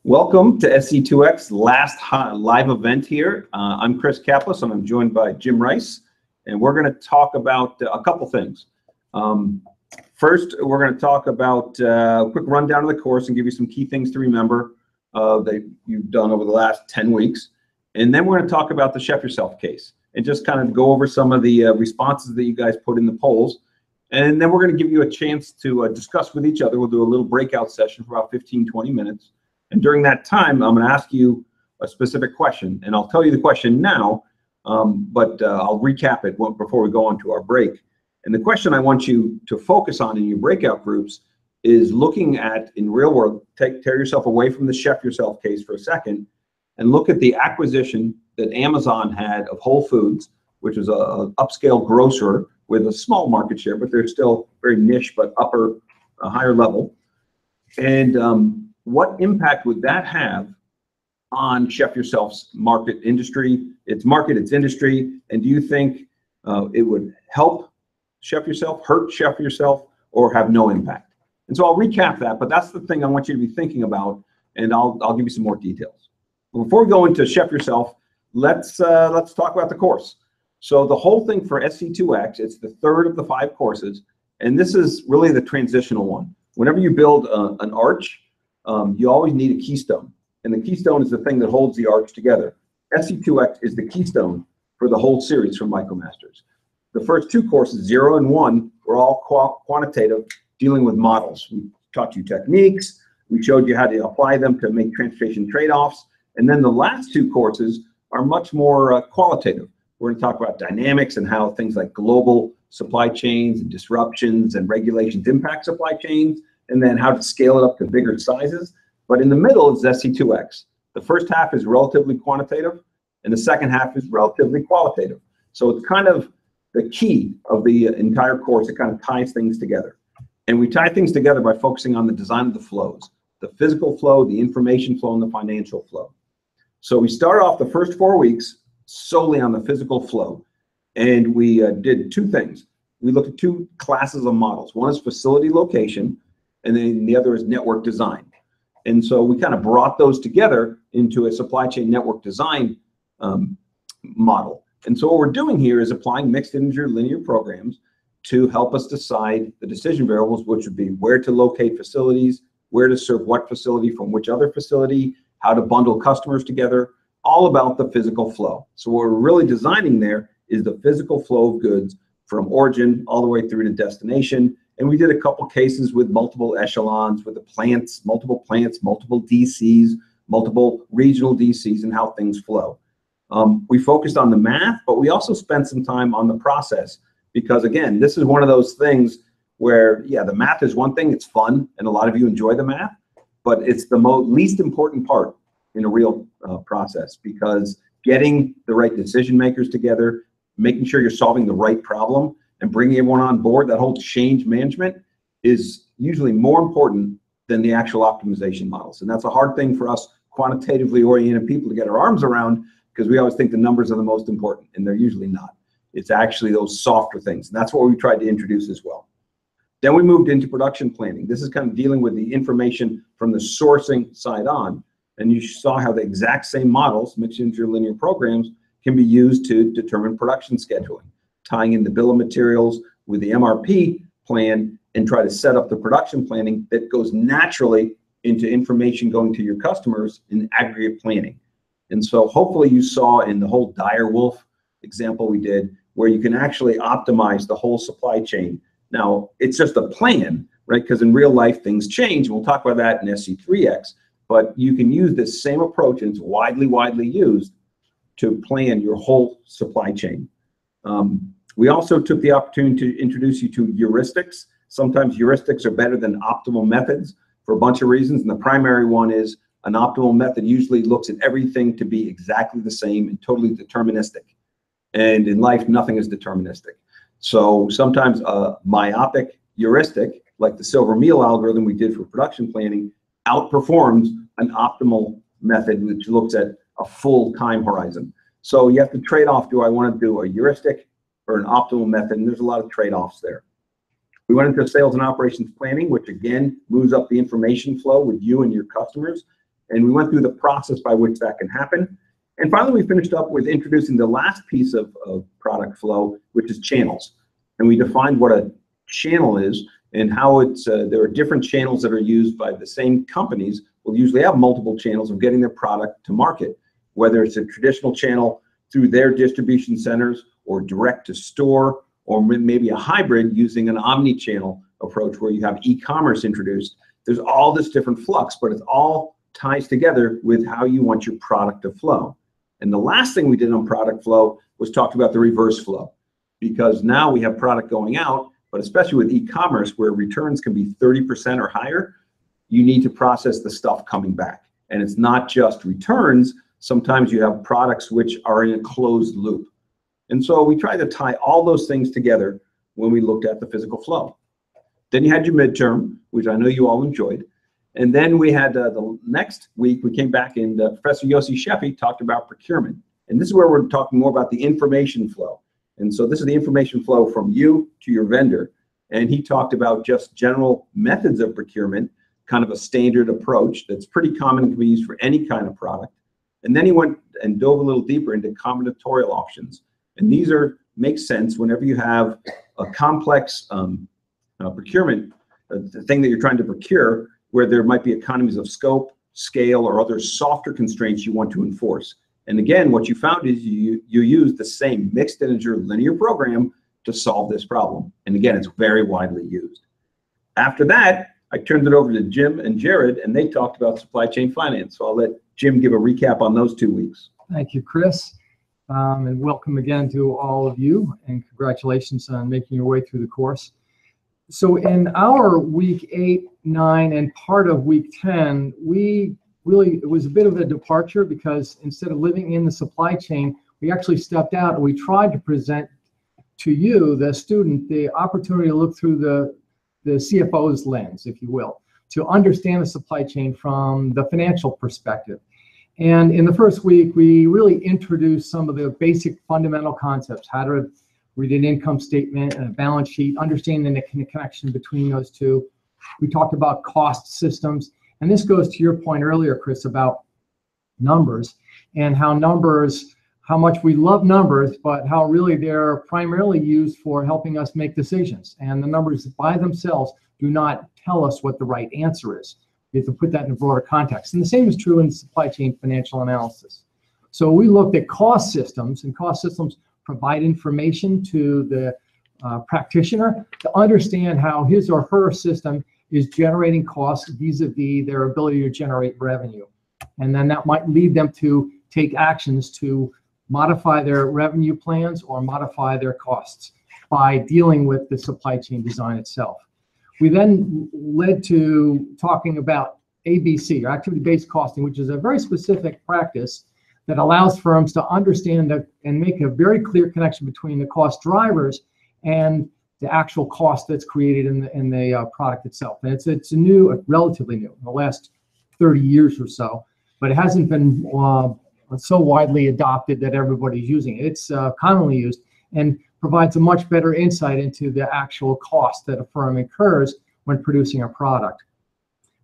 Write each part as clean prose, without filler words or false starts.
Welcome to SC2x last live event here. I'm Chris Kaplis and I'm joined by Jim Rice, and we're going to talk about a couple things. First, we're going to talk about a quick rundown of the course and give you some key things to remember that you've done over the last 10 weeks. And then we're going to talk about the Chef Yourself case and just kind of go over some of the responses that you guys put in the polls. And then we're going to give you a chance to discuss with each other. We'll do a little breakout session for about 15-20 minutes. And during that time, I'm going to ask you a specific question, and I'll tell you the question now, but I'll recap it before we go on to our break. And the question I want you to focus on in your breakout groups is looking at, in real world, tear yourself away from the Chef Yourself case for a second, and look at the acquisition that Amazon had of Whole Foods, which is an upscale grocer with a small market share, but they're still very niche, but higher level. And what impact would that have on Chef Yourself's market, industry, its industry? And do you think it would help Chef Yourself, hurt Chef Yourself, or have no impact? And so I'll recap that, but that's the thing I want you to be thinking about, and I'll give you some more details. Before we go into Chef Yourself, let's talk about the course. So the whole thing for SC2x, it's the third of the 5 courses, and this is really the transitional one. Whenever you build an arch, you always need a keystone, and the keystone is the thing that holds the arch together. SC2x is the keystone for the whole series from MicroMasters. The first 2 courses, 0 and 1, were all quantitative, dealing with models. We taught you techniques, we showed you how to apply them to make transportation trade-offs, and then the last 2 courses are much more qualitative. We're going to talk about dynamics and how things like global supply chains and disruptions and regulations impact supply chains, and then how to scale it up to bigger sizes. But in the middle is SC2x. The first half is relatively quantitative, and the second half is relatively qualitative. So it's kind of the key of the entire course. It kind of ties things together. And we tie things together by focusing on the design of the flows, the physical flow, the information flow, and the financial flow. So we started off the first 4 weeks solely on the physical flow. And we did 2 things. We looked at 2 classes of models. One is facility location, and then the other is network design. And so we kind of brought those together into a supply chain network design model. And so what we're doing here is applying mixed integer linear programs to help us decide the decision variables, which would be where to locate facilities, where to serve what facility from which other facility, how to bundle customers together, all about the physical flow. So what we're really designing there is the physical flow of goods from origin all the way through to destination. And we did a couple cases with multiple echelons, with the plants, multiple DCs, multiple regional DCs, and how things flow. We focused on the math, but we also spent some time on the process, because again, this is one of those things where, yeah, the math is one thing, it's fun, and a lot of you enjoy the math, but it's the least important part in a real process, because getting the right decision makers together, making sure you're solving the right problem, and bringing everyone on board, that whole change management is usually more important than the actual optimization models. And that's a hard thing for us quantitatively oriented people to get our arms around, because we always think the numbers are the most important, and they're usually not. It's actually those softer things. And that's what we tried to introduce as well. Then we moved into production planning. This is kind of dealing with the information from the sourcing side on. And you saw how the exact same models, mixed integer linear programs, can be used to determine production scheduling, tying in the bill of materials with the MRP plan, and try to set up the production planning that goes naturally into information going to your customers in aggregate planning. And so hopefully you saw in the whole dire wolf example we did, where you can actually optimize the whole supply chain. Now, it's just a plan, right? Because in real life, things change. We'll talk about that in SC3x, but you can use this same approach, and it's widely used to plan your whole supply chain. We also took the opportunity to introduce you to heuristics. Sometimes heuristics are better than optimal methods for a bunch of reasons, and the primary one is an optimal method usually looks at everything to be exactly the same and totally deterministic. And in life, nothing is deterministic. So sometimes a myopic heuristic, like the silver meal algorithm we did for production planning, outperforms an optimal method which looks at a full time horizon. So you have to trade off, do I want to do a heuristic or an optimal method? And there's a lot of trade-offs there. We went into sales and operations planning, which again moves up the information flow with you and your customers, And we went through the process by which that can happen. And finally, we finished up with introducing the last piece of product flow, which is channels. And we defined what a channel is and how it's, there are different channels that are used by the same companies will usually have multiple channels of getting their product to market, whether it's a traditional channel through their distribution centers or direct to store, or maybe a hybrid using an omni-channel approach where you have e-commerce introduced. There's all this different flux, but it all ties together with how you want your product to flow. And the last thing we did on product flow was talked about the reverse flow, because now we have product going out, but especially with e-commerce where returns can be 30% or higher, you need to process the stuff coming back. And it's not just returns. Sometimes you have products which are in a closed loop. And so we tried to tie all those things together when we looked at the physical flow. Then you had your midterm, which I know you all enjoyed. And then we had the next week, we came back and Professor Yossi Sheffi talked about procurement. And this is where we're talking more about the information flow. And so this is the information flow from you to your vendor. And he talked about just general methods of procurement, kind of a standard approach that's pretty common and can be used for any kind of product. And then he went and dove a little deeper into combinatorial options. And these make sense whenever you have a complex procurement, the thing that you're trying to procure, where there might be economies of scope, scale, or other softer constraints you want to enforce. And again, what you found is you use the same mixed integer linear program to solve this problem. And again, it's very widely used. After that, I turned it over to Jim and Jared, and they talked about supply chain finance. So I'll let Jim give a recap on those 2 weeks. Thank you, Chris. And welcome again to all of you, and congratulations on making your way through the course. So in our week 8, 9, and part of week 10, it was a bit of a departure, because instead of living in the supply chain, we actually stepped out and we tried to present to you, the student, the opportunity to look through the CFO's lens, if you will, to understand the supply chain from the financial perspective. And in the first week, we really introduced some of the basic fundamental concepts, how to read an income statement and a balance sheet, understanding the connection between those two. We talked about cost systems. And this goes to your point earlier, Chris, about numbers and how much we love numbers, but how really they're primarily used for helping us make decisions. And the numbers by themselves do not tell us what the right answer is. We have to put that in a broader context. And the same is true in supply chain financial analysis. So we looked at cost systems, and cost systems provide information to the practitioner to understand how his or her system is generating costs vis-a-vis their ability to generate revenue. And then that might lead them to take actions to modify their revenue plans or modify their costs by dealing with the supply chain design itself. We then led to talking about ABC, or activity-based costing, which is a very specific practice that allows firms to understand and make a very clear connection between the cost drivers and the actual cost that's created in the product itself. And it's relatively new, in the last 30 years or so, but it hasn't been so widely adopted that everybody's using it. It's commonly used and provides a much better insight into the actual cost that a firm incurs when producing a product.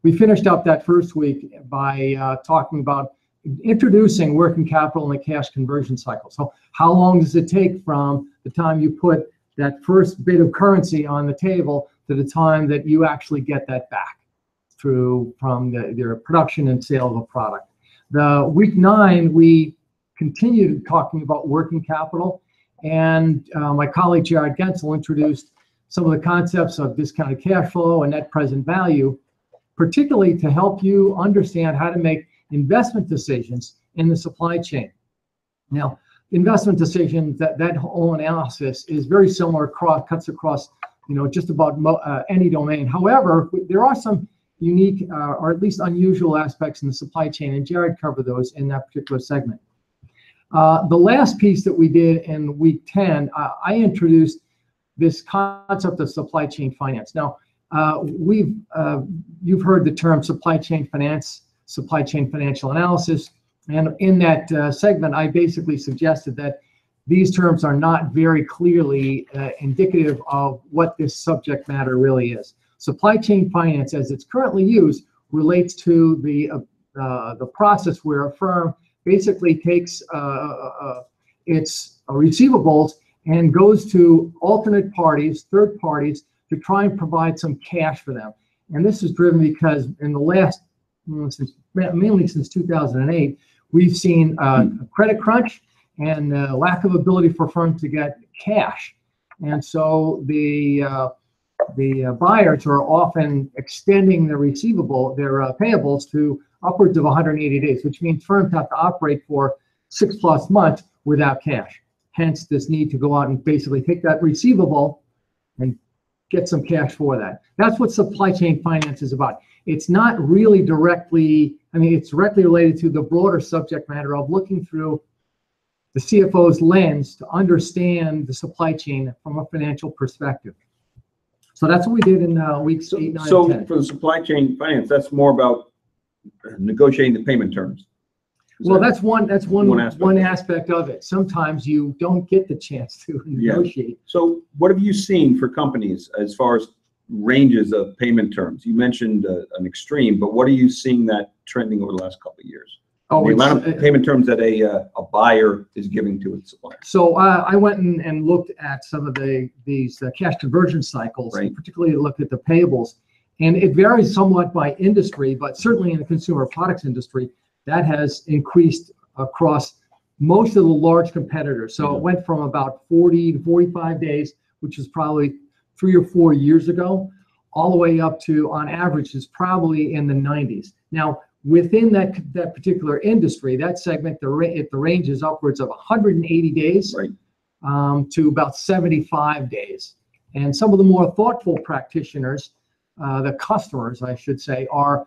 We finished up that first week by talking about introducing working capital and the cash conversion cycle. So how long does it take from the time you put that first bit of currency on the table to the time that you actually get that back from their production and sale of a product? The week 9, we continued talking about working capital, and my colleague Jared Gensel introduced some of the concepts of discounted cash flow and net present value, particularly to help you understand how to make investment decisions in the supply chain. Now, investment decisions, that whole analysis is very similar, cuts across just about any domain. However, there are some unique or at least unusual aspects in the supply chain, and Jared covered those in that particular segment. The last piece that we did in week 10, I introduced this concept of supply chain finance. Now, you've heard the term supply chain finance, supply chain financial analysis, and in that segment, I basically suggested that these terms are not very clearly indicative of what this subject matter really is. Supply chain finance, as it's currently used, relates to the the process where a firm basically takes its receivables and goes to alternate parties, third parties, to try and provide some cash for them. And this is driven because in the last, mainly since 2008, we've seen a credit crunch and lack of ability for firms to get cash. And so the buyers are often extending their payables to upwards of 180 days, which means firms have to operate for 6+ months without cash. Hence this need to go out and basically take that receivable and get some cash for that. That's what supply chain finance is about. It's not really directly, it's directly related to the broader subject matter of looking through the CFO's lens to understand the supply chain from a financial perspective. So that's what we did in weeks 8, 9, so 10. For the supply chain finance, that's more about negotiating the payment terms. Well, that's one aspect of it. Sometimes you don't get the chance to negotiate. Yeah. So what have you seen for companies as far as ranges of payment terms? You mentioned an extreme, but what are you seeing that trending over the last couple of years? Oh, the amount of payment terms that a buyer is giving to its supplier. So I went and looked at some of these cash conversion cycles, right. Particularly looked at the payables, and it varies somewhat by industry, but certainly in the consumer products industry, that has increased across most of the large competitors. So it went from about 40 to 45 days, which is probably 3 or 4 years ago, all the way up to, on average, is probably in the 90s. Now, within that particular industry, that segment, the range is upwards of 180 days right. To about 75 days. And some of the more thoughtful practitioners, the customers, I should say, are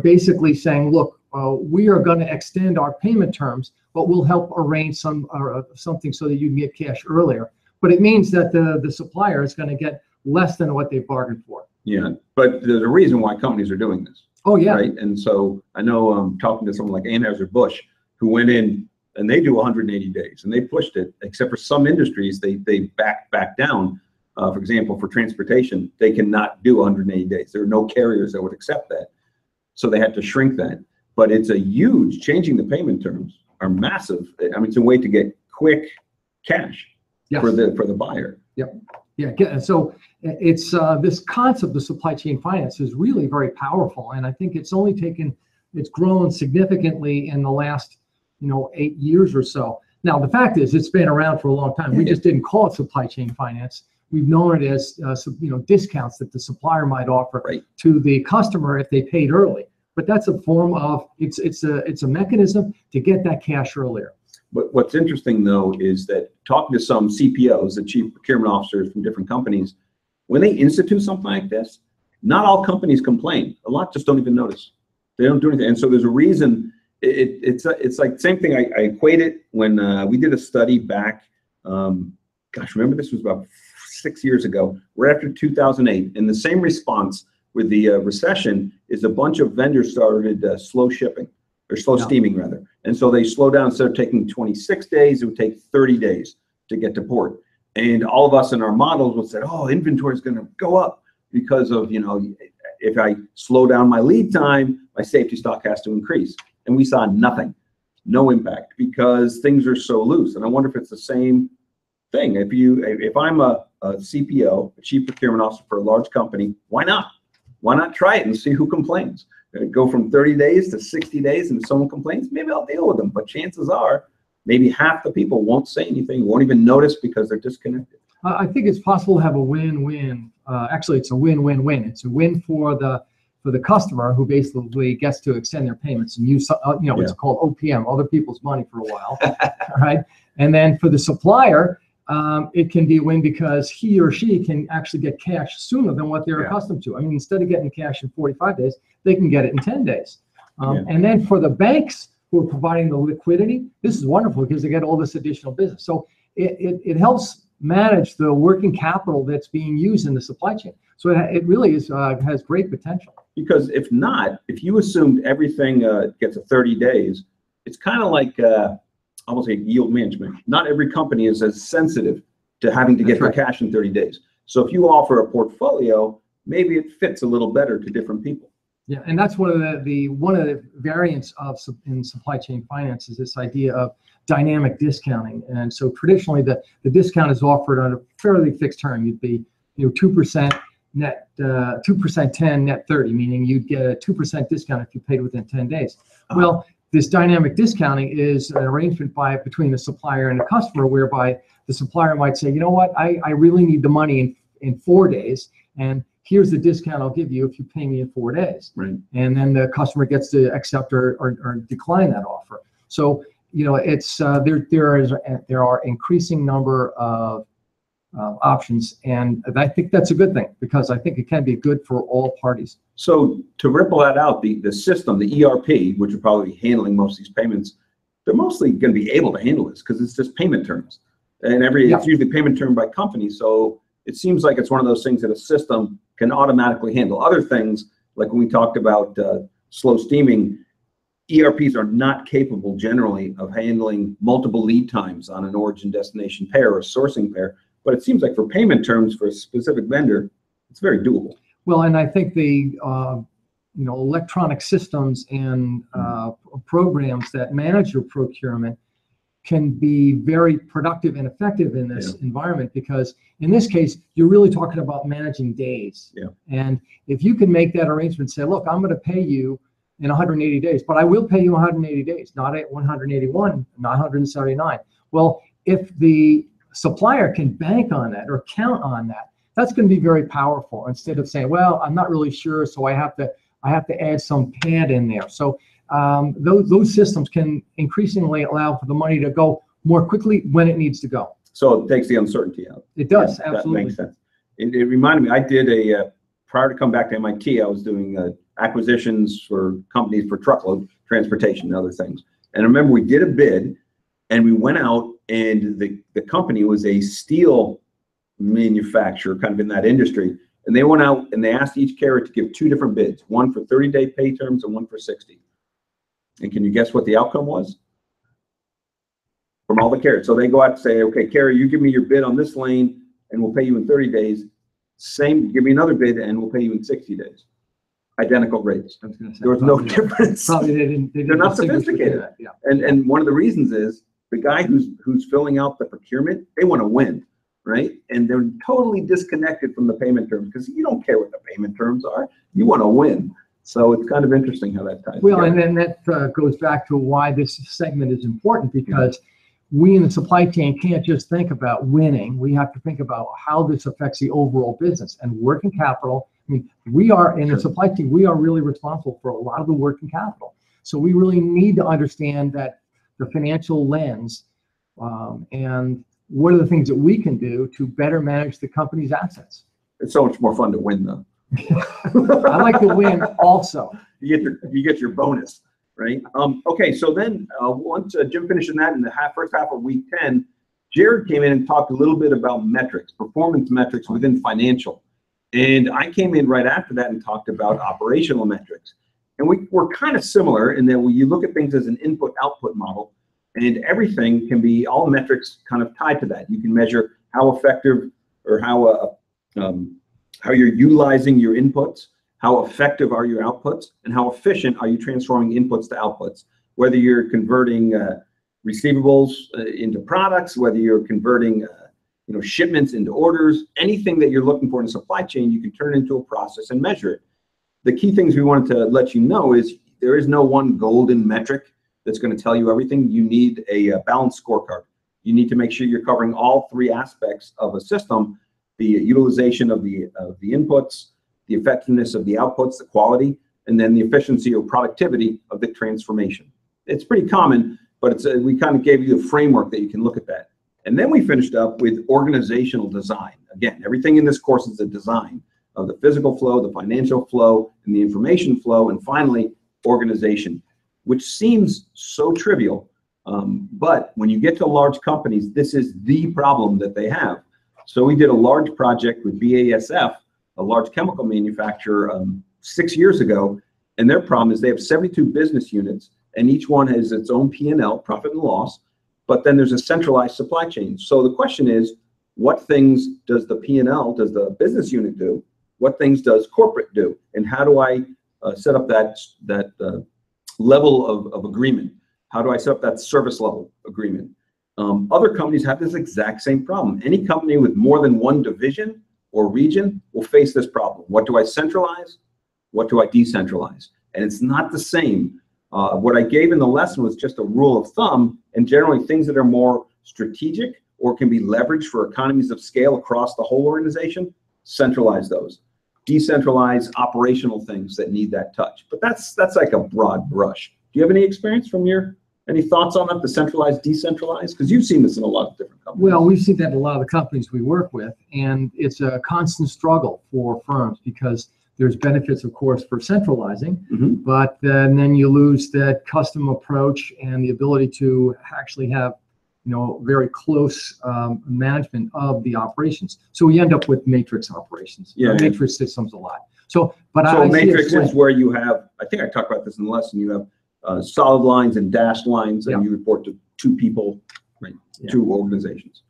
basically saying, look, we are going to extend our payment terms, but we'll help arrange something so that you can get cash earlier. But it means that the supplier is going to get less than what they bargained for. Yeah, but there's a reason why companies are doing this. Oh, yeah. Right. And so I know I'm talking to someone like Anheuser-Busch, who went in and they do 180 days and they pushed it, except for some industries, they back down. For example, for transportation, they cannot do 180 days. There are no carriers that would accept that. So they had to shrink that. But it's a huge, changing the payment terms are massive. It's a way to get quick cash for the buyer. Yep. Yeah. So it's this concept of supply chain finance is really very powerful, and I think it's grown significantly in the last 8 years or so. Now the fact is, it's been around for a long time. We just didn't call it supply chain finance. We've known it as discounts that the supplier might offer to the customer if they paid early. But that's a form of it's a mechanism to get that cash earlier. But what's interesting, though, is that talking to some CPOs, the chief procurement officers from different companies, when they institute something like this, not all companies complain. A lot just don't even notice. They don't do anything. And so there's a reason. It's like the same thing. I equate it when we did a study back, remember this was about 6 years ago, right after 2008. And the same response with the recession is a bunch of vendors started slow shipping. Or slow steaming, rather. And so they slow down. Instead of taking 26 days, it would take 30 days to get to port. And all of us in our models would say, oh, inventory is going to go up because of, if I slow down my lead time, my safety stock has to increase. And we saw nothing, no impact, because things are so loose. And I wonder if it's the same thing. If I'm a CPO, a chief procurement officer for a large company, why not? Why not try it and see who complains? Go from 30 days to 60 days, and if someone complains, maybe I'll deal with them. But chances are, maybe half the people won't say anything, won't even notice because they're disconnected. I think it's possible to have a win-win. Actually, it's a win-win-win. It's a win for the customer, who basically gets to extend their payments and use what's called OPM, other people's money, for a while, right? And then for the supplier, it can be a win because he or she can actually get cash sooner than what they're accustomed to. Instead of getting cash in 45 days, they can get it in 10 days. And then for the banks who are providing the liquidity, this is wonderful because they get all this additional business. So it helps manage the working capital that's being used in the supply chain. So it really has great potential. Because if you assumed everything gets a 30 days, it's kind of like almost like yield management. Not every company is as sensitive to having to get their cash in 30 days. So if you offer a portfolio, maybe it fits a little better to different people. Yeah, and that's one of the variants in supply chain finance is this idea of dynamic discounting. And so traditionally, the discount is offered on a fairly fixed term. You'd be 2% net, 2% 10, net 30, meaning you'd get a 2% discount if you paid within 10 days. Well, this dynamic discounting is an arrangement between the supplier and the customer, whereby the supplier might say, you know what, I really need the money in 4 days, and here's the discount I'll give you if you pay me in 4 days. Right. And then the customer gets to accept or decline that offer. So it's there are increasing number of options, and I think that's a good thing, because I think it can be good for all parties. So to ripple that out, the system, the ERP, which are probably handling most of these payments, they're mostly going to be able to handle this because it's just payment terms, and it's usually payment term by company. So it seems like it's one of those things that a system can automatically handle. Other things, like when we talked about slow steaming, ERPs are not capable generally of handling multiple lead times on an origin destination pair or sourcing pair. But it seems like for payment terms for a specific vendor, it's very doable. Well, and I think the electronic systems and programs that manage your procurement can be very productive and effective in this environment, because in this case, you're really talking about managing days. Yeah. And if you can make that arrangement, say, look, I'm going to pay you in 180 days, but I will pay you 180 days, not at 181, not 179. Well, if the supplier can bank on that or count on that, that's going to be very powerful, instead of saying, well, I'm not really sure, so I have to add some pad in there. So those systems can increasingly allow for the money to go more quickly when it needs to go. So it takes the uncertainty out. It does, Yeah, absolutely. That makes sense. It reminded me, I did prior to come back to MIT, I was doing acquisitions for companies for truckload transportation and other things. And I remember we did a bid, and we went out, and the company was a steel manufacturer, kind of in that industry. And they went out and they asked each carrier to give 2 different bids, one for 30-day pay terms and one for 60. And can you guess what the outcome was? From all the carriers. So they go out and say, okay, carrier, you give me your bid on this lane and we'll pay you in 30 days. Same, give me another bid and we'll pay you in 60 days. Identical rates. I was going to say, There was no difference. Probably they didn't They're not distinguish between sophisticated. that. Yeah. And one of the reasons is the guy who's filling out the procurement, they want to win, right? And they're totally disconnected from the payment terms, because you don't care what the payment terms are. You want to win. So it's kind of interesting how that ties Well, together. and then that goes back to why this segment is important, because we in the supply chain can't just think about winning. We have to think about how this affects the overall business and working capital. I mean, we are in the supply chain, we are really responsible for a lot of the working capital. So we really need to understand that the financial lens and what are the things that we can do to better manage the company's assets. It's so much more fun to win, though. I like to win also. You get your bonus, right? Okay, so then once Jim finished that in the first half of week 10, Jared came in and talked a little bit about metrics, performance metrics within financial. And I came in right after that and talked about operational metrics. And we're kind of similar in that you look at things as an input-output model, and everything can be, all metrics kind of tied to that. You can measure how effective or how you're utilizing your inputs, how effective are your outputs, and how efficient are you transforming inputs to outputs. Whether you're converting receivables into products, whether you're converting shipments into orders, anything that you're looking for in a supply chain, you can turn into a process and measure it. The key things we wanted to let you know is there is no one golden metric that's going to tell you everything. You need a balanced scorecard. You need to make sure you're covering all 3 aspects of a system: the utilization of the inputs, the effectiveness of the outputs, the quality, and then the efficiency or productivity of the transformation. It's pretty common, but we kind of gave you a framework that you can look at that. And then we finished up with organizational design. Again, everything in this course is a design of the physical flow, the financial flow, and the information flow, and finally, organization, which seems so trivial. But when you get to large companies, this is the problem that they have. So we did a large project with BASF, a large chemical manufacturer, 6 years ago, and their problem is they have 72 business units, and each one has its own P&L, profit and loss, but then there's a centralized supply chain. So the question is, what things does the P&L, does the business unit do? What things does corporate do? And how do I set up that level of agreement? How do I set up that service level agreement? Other companies have this exact same problem. Any company with more than one division or region will face this problem. What do I centralize? What do I decentralize? And it's not the same. What I gave in the lesson was just a rule of thumb, and generally things that are more strategic or can be leveraged for economies of scale across the whole organization, centralize those. Decentralize operational things that need that touch. But that's like a broad brush. Do you have any experience from any thoughts on that, the centralized, decentralized? Because you've seen this in a lot of different companies. Well, we've seen that in a lot of the companies we work with, and it's a constant struggle for firms because there's benefits, of course, for centralizing, but then you lose that custom approach and the ability to actually have, very close management of the operations. So we end up with matrix operations, matrix systems a lot. So matrix is where you have, I think I talked about this in the lesson, you have solid lines and dashed lines, and you report to two people, right? Two organizations.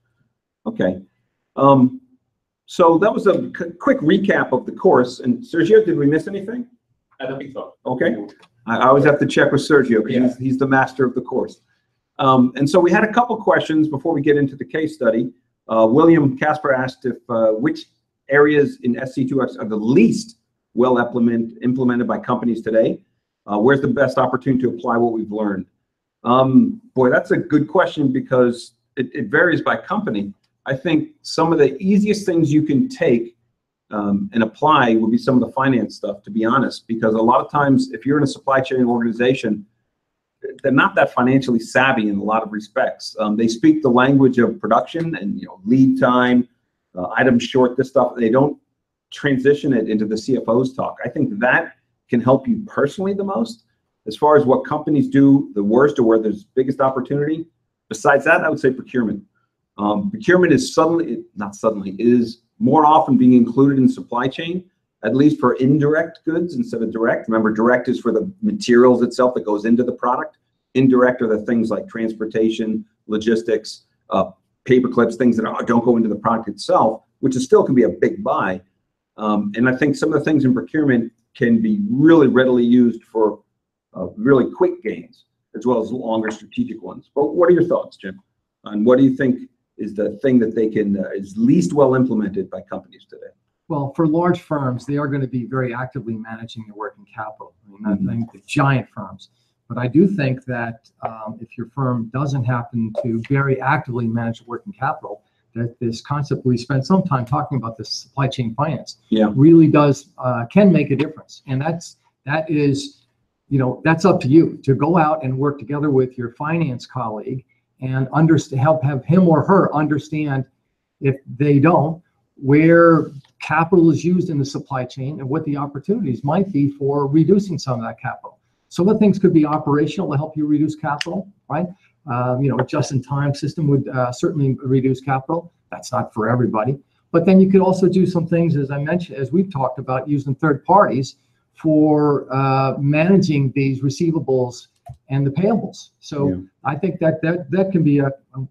Okay. So that was a quick recap of the course. And Sergio, did we miss anything? I don't think so. Okay. I always have to check with Sergio because he's the master of the course. And so we had a couple questions before we get into the case study. William Casper asked if which areas in SC2x are the least well implemented by companies today. Where's the best opportunity to apply what we've learned? Boy, that's a good question because it varies by company. I think some of the easiest things you can take and apply would be some of the finance stuff, to be honest, because a lot of times if you're in a supply chain organization, they're not that financially savvy in a lot of respects. They speak the language of production and lead time, items short, this stuff. They don't transition it into the CFO's talk. I think that can help you personally the most. As far as what companies do the worst or where there's biggest opportunity, besides that, I would say procurement. Procurement is is more often being included in supply chain, at least for indirect goods instead of direct. Remember, direct is for the materials itself that goes into the product. Indirect are the things like transportation, logistics, paper clips, things that don't go into the product itself, which still can be a big buy. And I think some of the things in procurement can be really readily used for really quick gains, as well as longer strategic ones. But what are your thoughts, Jim? And what do you think is the thing that they can is least well implemented by companies today? Well, for large firms, they are going to be very actively managing their working capital. I think the giant firms. But I do think that if your firm doesn't happen to very actively manage working capital, that this concept we spent some time talking about, this supply chain finance, really can make a difference. And that is that's up to you to go out and work together with your finance colleague and help have him or her understand, if they don't, where capital is used in the supply chain and what the opportunities might be for reducing some of that capital. Some of the things could be operational to help you reduce capital, right? A just-in-time system would certainly reduce capital. That's not for everybody. But then you could also do some things, as I mentioned, as we've talked about, using third parties for managing these receivables and the payables. So I think that can be I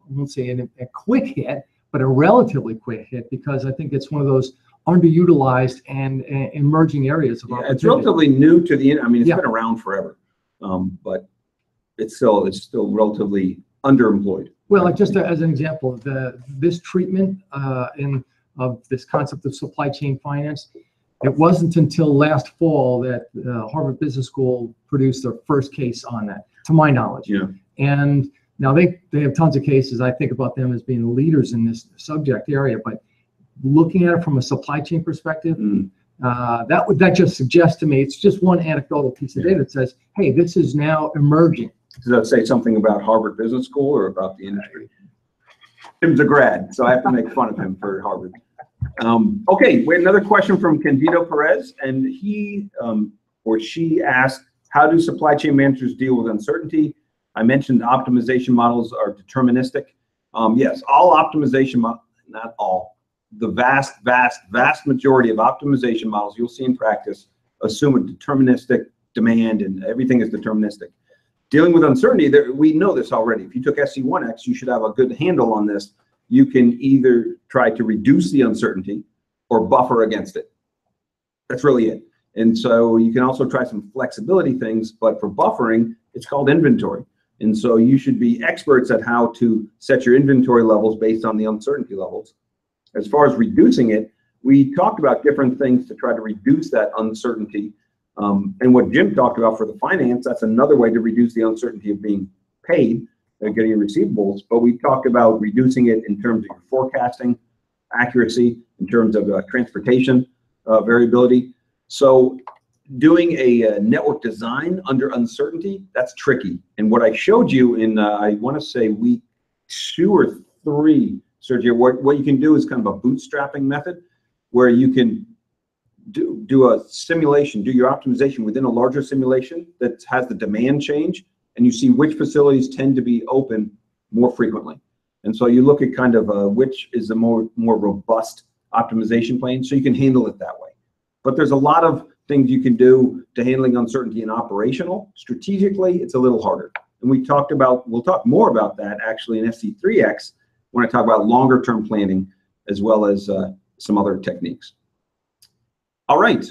won't say a quick hit, but a relatively quick hit, because I think it's one of those underutilized and emerging areas of opportunity. It's relatively new to the, it's been around forever, but it's still relatively underemployed. Well, just as an example, this treatment of this concept of supply chain finance, it wasn't until last fall that Harvard Business School produced their first case on that, to my knowledge. And now they have tons of cases. I think about them as being the leaders in this subject area, but looking at it from a supply chain perspective, that just suggests to me, it's just one anecdotal piece of data that says, hey, this is now emerging. Does that say something about Harvard Business School or about the industry? Tim's a grad, so I have to make fun of him for Harvard. Okay, we have another question from Candido Perez, and he or she asked, how do supply chain managers deal with uncertainty? I mentioned optimization models are deterministic. Yes, all optimization models, not all, the vast majority of optimization models you'll see in practice assume a deterministic demand, and everything is deterministic. Dealing with uncertainty, we know this already. If you took SC2x, you should have a good handle on this. You can either try to reduce the uncertainty or buffer against it. That's really it. And so you can also try some flexibility things, but for buffering, it's called inventory. And so you should be experts at how to set your inventory levels based on the uncertainty levels. As far as reducing it, we talked about different things to try to reduce that uncertainty. And what Jim talked about for the finance, that's another way to reduce the uncertainty of being paid and getting your receivables. But we talked about reducing it in terms of your forecasting accuracy, in terms of transportation variability. So doing a network design under uncertainty, that's tricky. And what I showed you in, I want to say week 2 or 3, Sergio, what you can do is kind of a bootstrapping method where you can do a simulation, do your optimization within a larger simulation that has the demand change, and you see which facilities tend to be open more frequently. And so you look at kind of which is a more robust optimization plan, so you can handle it that way. But there's a lot of things you can do to handling uncertainty in operational. Strategically, it's a little harder. And we'll talk more about that actually in SC2x when I talk about longer term planning as well as some other techniques. All right.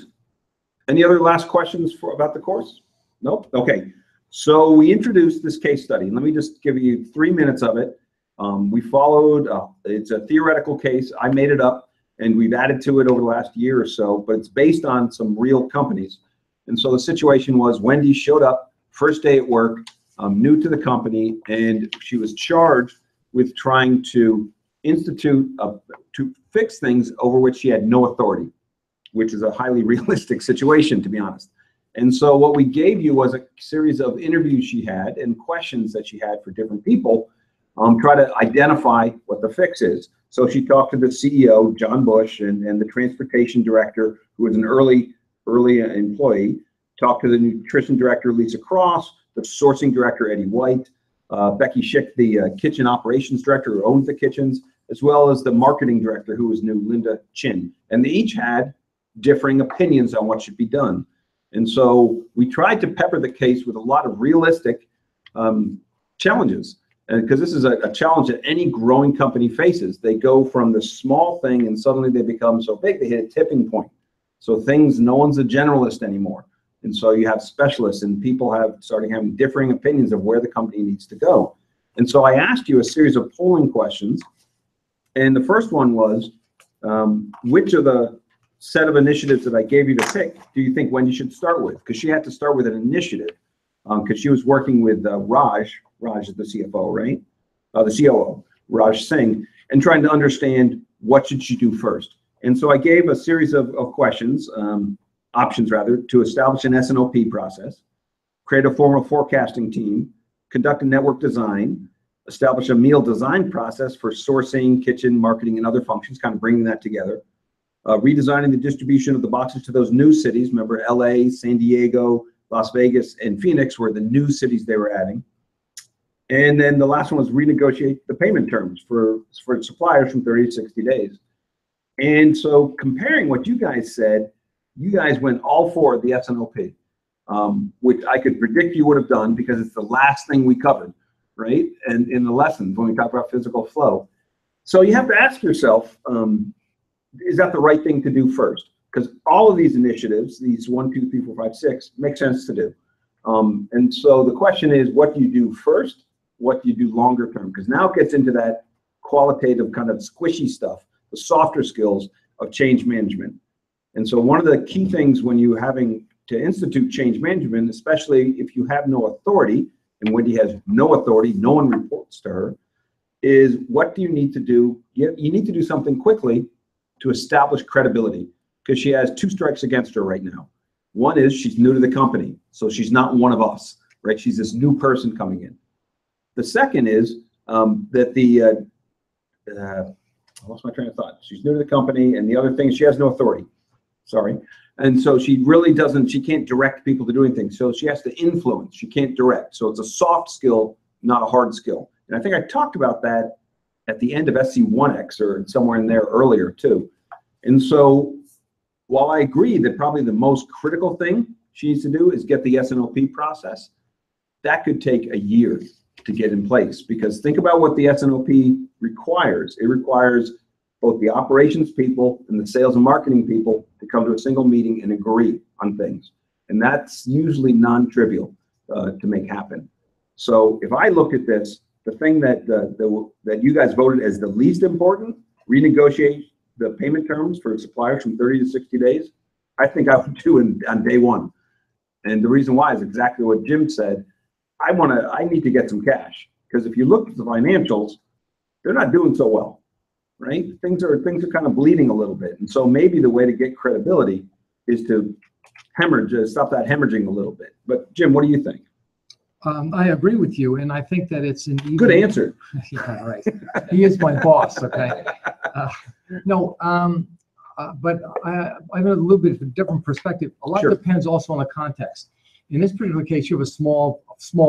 Any other last questions about the course? Nope. Okay. So we introduced this case study. Let me just give you 3 minutes of it. We followed, it's a theoretical case. I made it up and we've added to it over the last year or so, but it's based on some real companies. And so the situation was Wendy showed up first day at work, new to the company, and she was charged with trying to institute, to fix things over which she had no authority, which is a highly realistic situation, to be honest. And so what we gave you was a series of interviews she had and questions that she had for different people, try to identify what the fix is. So she talked to the CEO, John Bush, and the transportation director, who was an early employee, talked to the nutrition director, Lisa Cross, the sourcing director, Eddie White, Becky Schick, the kitchen operations director who owns the kitchens, as well as the marketing director, who was new, Linda Chin. And they each had differing opinions on what should be done. And so we tried to pepper the case with a lot of realistic challenges, because this is a challenge that any growing company faces. They go from the small thing and suddenly they become so big, they hit a tipping point. So no one's a generalist anymore. And so you have specialists and people starting having differing opinions of where the company needs to go. And so I asked you a series of polling questions. And the first one was, which of the set of initiatives that I gave you to pick do you think Wendy should start with? Because she had to start with an initiative because she was working with Raj is the CFO, right? The COO, Raj Singh, and trying to understand what should she do first. And so I gave a series of questions, options rather, to establish an S&OP process, create a formal forecasting team, conduct a network design, establish a meal design process for sourcing, kitchen, marketing, and other functions, kind of bringing that together. Redesigning the distribution of the boxes to those new cities. Remember, LA, San Diego, Las Vegas, and Phoenix were the new cities they were adding. And then the last one was renegotiate the payment terms for suppliers from 30 to 60 days. And so comparing what you guys said, you guys went all for the S&OP, which I could predict you would have done because it's the last thing we covered, right? And in the lessons when we talk about physical flow. So you have to ask yourself, is that the right thing to do first? Because all of these initiatives, these 1, 2, 3, 4, 5, 6, make sense to do. And so the question is, what do you do first? What do you do longer term? Because now it gets into that qualitative kind of squishy stuff, the softer skills of change management. And so one of the key things when you're having to institute change management, especially if you have no authority, and Wendy has no authority, no one reports to her, is what do you need to do? You need to do something quickly to establish credibility, because she has 2 strikes against her right now. One is she's new to the company, so she's not one of us, right? She's this new person coming in. The second is that I lost my train of thought. She's new to the company, and the other thing is she has no authority. Sorry. And so she really she can't direct people to doing things. So she has to influence. She can't direct. So it's a soft skill, not a hard skill. And I think I talked about that at the end of SC1x or somewhere in there earlier too. And so while I agree that probably the most critical thing she needs to do is get the S&OP process, that could take a year to get in place, because think about what the S&OP requires. It requires both the operations people and the sales and marketing people to come to a single meeting and agree on things. And that's usually non-trivial to make happen. So if I look at this, the thing that that you guys voted as the least important, renegotiate the payment terms for suppliers from 30 to 60 days, I think I would do on day one. And the reason why is exactly what Jim said. I need to get some cash, because if you look at the financials, they're not doing so well, right? Things are kind of bleeding a little bit. And so maybe the way to get credibility is to stop that hemorrhaging a little bit. But Jim, what do you think? I agree with you, and I think that it's an even, good answer. Yeah, right. He is my boss. Okay. But I have a little bit of a different perspective. A lot depends also on the context. In this particular case, you have a small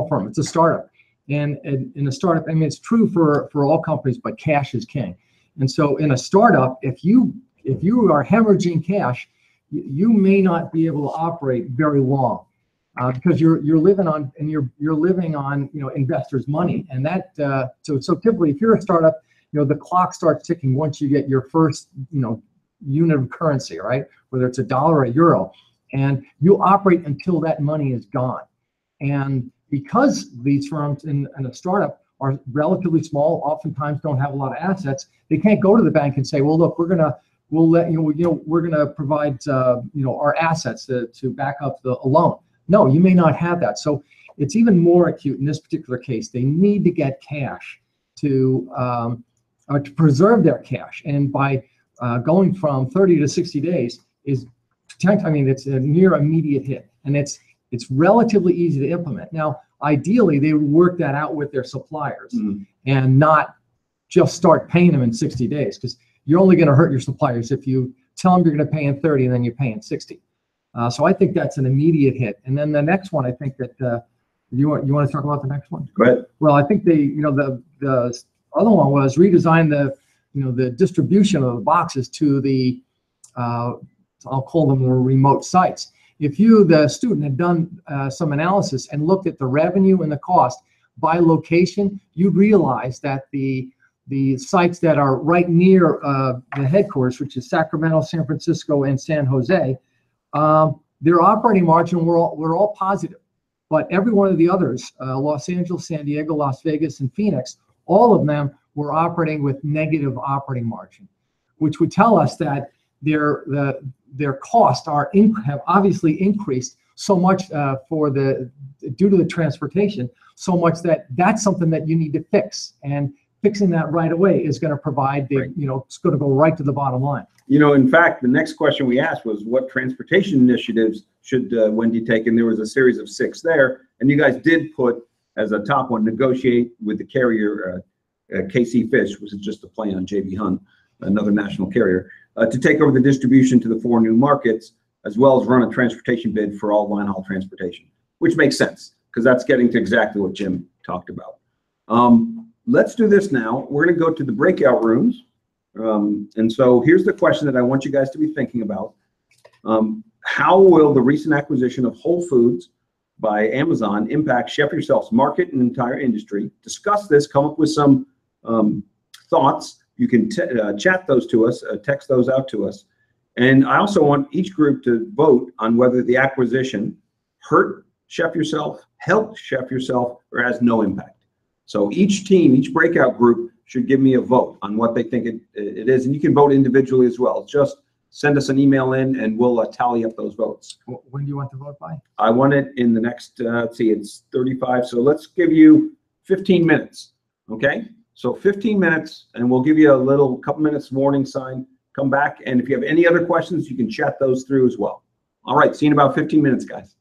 firm. It's a startup, and in a startup, I mean, it's true for all companies, but cash is king. And so, in a startup, if you are hemorrhaging cash, you may not be able to operate very long. Because you're living on investors' money, and that so typically if you're a startup, the clock starts ticking once you get your first unit of currency, right? Whether it's $1 or €1, and you operate until that money is gone. And because these firms in a startup are relatively small, oftentimes don't have a lot of assets, they can't go to the bank and say, well, look, we're gonna provide our assets to back up a loan. No, you may not have that. So it's even more acute in this particular case. They need to get cash to preserve their cash. And by going from 30 to 60 days it's a near immediate hit. And it's relatively easy to implement. Now, ideally, they would work that out with their suppliers and not just start paying them in 60 days, because you're only going to hurt your suppliers if you tell them you're going to pay in 30 and then you pay in 60. So I think that's an immediate hit. And then the next one, I think that you want to talk about the next one? Go ahead. Well, I think the other one was redesign the distribution of the boxes to the I'll call them more remote sites. If the student, had done some analysis and looked at the revenue and the cost by location, you'd realize that the sites that are right near the headquarters, which is Sacramento, San Francisco, and San Jose, their operating margin were all positive, but every one of the others, Los Angeles, San Diego, Las Vegas, and Phoenix, all of them were operating with negative operating margin, which would tell us that their costs have obviously increased so much due to the transportation, so much that's something that you need to fix, and fixing that right away is going to provide it's going to go right to the bottom line. In fact, the next question we asked was, what transportation initiatives should Wendy take? And there was a series of 6 there. And you guys did put as a top one, negotiate with the carrier, KC Fish, which is just a play on JB Hunt, another national carrier, to take over the distribution to the 4 new markets, as well as run a transportation bid for all line haul transportation, which makes sense because that's getting to exactly what Jim talked about. Let's do this now. We're going to go to the breakout rooms. And so here's the question that I want you guys to be thinking about. How will the recent acquisition of Whole Foods by Amazon impact Chef Yourself's market and entire industry? Discuss this, come up with some thoughts. You can chat those to us, text those out to us. And I also want each group to vote on whether the acquisition hurt Chef Yourself, helped Chef Yourself, or has no impact. So each team, each breakout group should give me a vote on what they think it is. And you can vote individually as well. Just send us an email in and we'll tally up those votes. When do you want to vote by? I want it in the next, let's see, it's 35. So let's give you 15 minutes, okay? So 15 minutes, and we'll give you a couple minutes warning sign. Come back, and if you have any other questions, you can chat those through as well. All right, see you in about 15 minutes, guys.